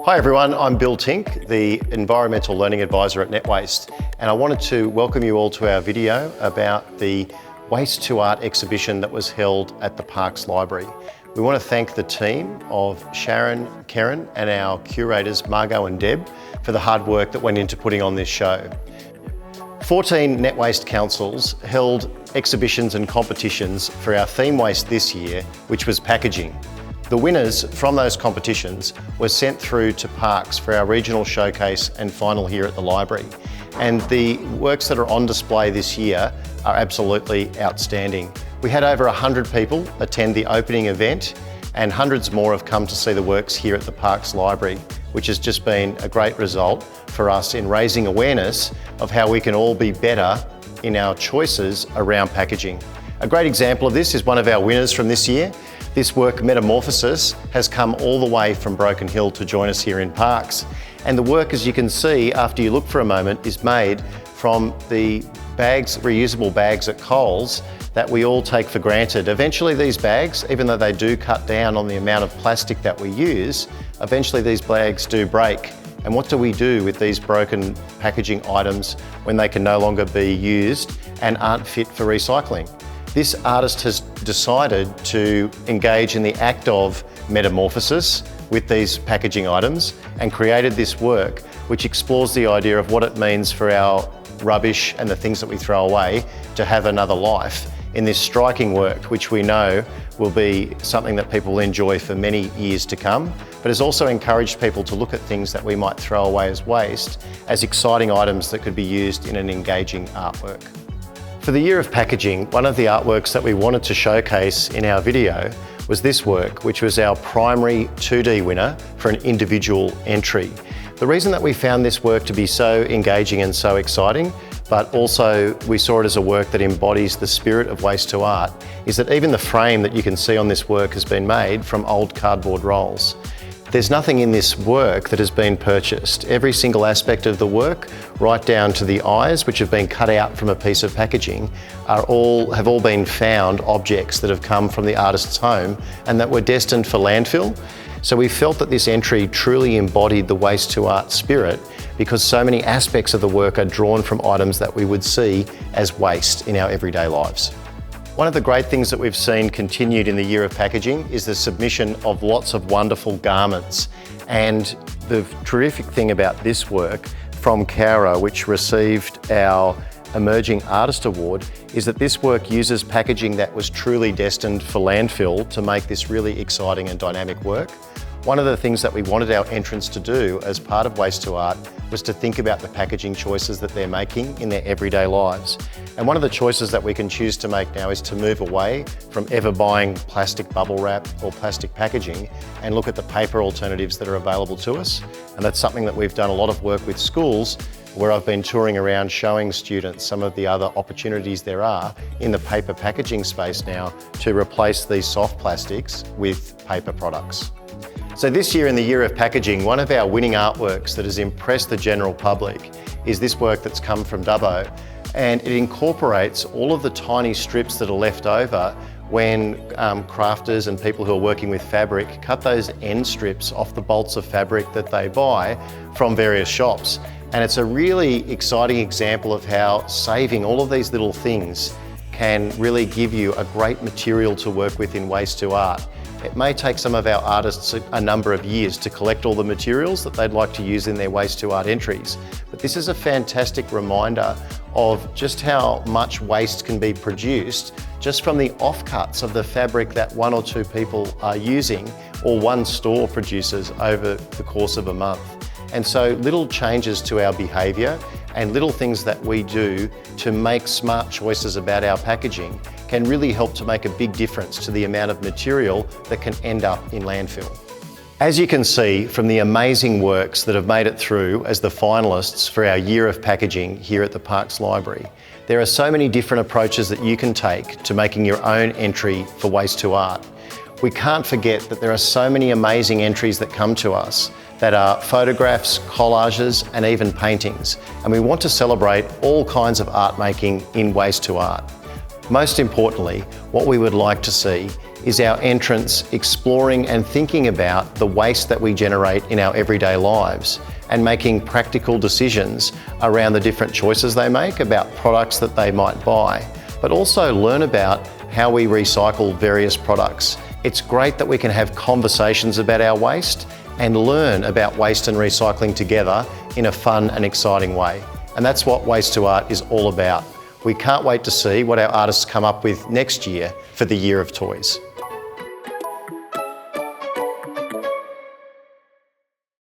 Hi everyone, I'm Bill Tink, the Environmental Learning Advisor at NetWaste, and I wanted to welcome you all to our video about the Waste to Art exhibition that was held at the Parks Library. We want to thank the team of Sharon, Karen and our curators Margot and Deb for the hard work that went into putting on this show. 14 NetWaste councils held exhibitions and competitions for our theme waste this year, which was packaging. The winners from those competitions were sent through to Parks for our regional showcase and final here at the library. And the works that are on display this year are absolutely outstanding. We had over 100 people attend the opening event and hundreds more have come to see the works here at the Parks Library, which has just been a great result for us in raising awareness of how we can all be better in our choices around packaging. A great example of this is one of our winners from this year. This work, Metamorphosis, has come all the way from Broken Hill to join us here in Parks. And the work, as you can see, after you look for a moment, is made from the bags, reusable bags at Coles that we all take for granted. Eventually these bags, even though they do cut down on the amount of plastic that we use, eventually these bags do break. And what do we do with these broken packaging items when they can no longer be used and aren't fit for recycling? This artist has decided to engage in the act of metamorphosis with these packaging items and created this work which explores the idea of what it means for our rubbish and the things that we throw away to have another life in this striking work, which we know will be something that people will enjoy for many years to come, but has also encouraged people to look at things that we might throw away as waste as exciting items that could be used in an engaging artwork. For the year of packaging, one of the artworks that we wanted to showcase in our video was this work, which was our primary 2D winner for an individual entry. The reason that we found this work to be so engaging and so exciting, but also we saw it as a work that embodies the spirit of waste to art, is that even the frame that you can see on this work has been made from old cardboard rolls. There's nothing in this work that has been purchased. Every single aspect of the work, right down to the eyes, which have been cut out from a piece of packaging, have all been found objects that have come from the artist's home and that were destined for landfill. So we felt that this entry truly embodied the waste to art spirit because so many aspects of the work are drawn from items that we would see as waste in our everyday lives. One of the great things that we've seen continued in the year of packaging is the submission of lots of wonderful garments. And the terrific thing about this work from Cowra, which received our Emerging Artist Award, is that this work uses packaging that was truly destined for landfill to make this really exciting and dynamic work. One of the things that we wanted our entrants to do as part of Waste to Art was to think about the packaging choices that they're making in their everyday lives. And one of the choices that we can choose to make now is to move away from ever buying plastic bubble wrap or plastic packaging and look at the paper alternatives that are available to us. And that's something that we've done a lot of work with schools where I've been touring around showing students some of the other opportunities there are in the paper packaging space now to replace these soft plastics with paper products. So this year in the year of packaging, one of our winning artworks that has impressed the general public is this work that's come from Dubbo, and it incorporates all of the tiny strips that are left over when crafters and people who are working with fabric cut those end strips off the bolts of fabric that they buy from various shops. And it's a really exciting example of how saving all of these little things can really give you a great material to work with in Waste to Art. It may take some of our artists a number of years to collect all the materials that they'd like to use in their Waste to Art entries, but this is a fantastic reminder of just how much waste can be produced just from the offcuts of the fabric that one or two people are using or one store produces over the course of a month. And so little changes to our behaviour and little things that we do to make smart choices about our packaging can really help to make a big difference to the amount of material that can end up in landfill. As you can see from the amazing works that have made it through as the finalists for our year of packaging here at the Parks Library, there are so many different approaches that you can take to making your own entry for Waste to Art. We can't forget that there are so many amazing entries that come to us that are photographs, collages and even paintings, and we want to celebrate all kinds of art making in Waste to Art. Most importantly, what we would like to see is our entrance exploring and thinking about the waste that we generate in our everyday lives and making practical decisions around the different choices they make about products that they might buy, but also learn about how we recycle various products. It's great that we can have conversations about our waste and learn about waste and recycling together in a fun and exciting way. And that's what Waste to Art is all about. We can't wait to see what our artists come up with next year for the Year of Toys.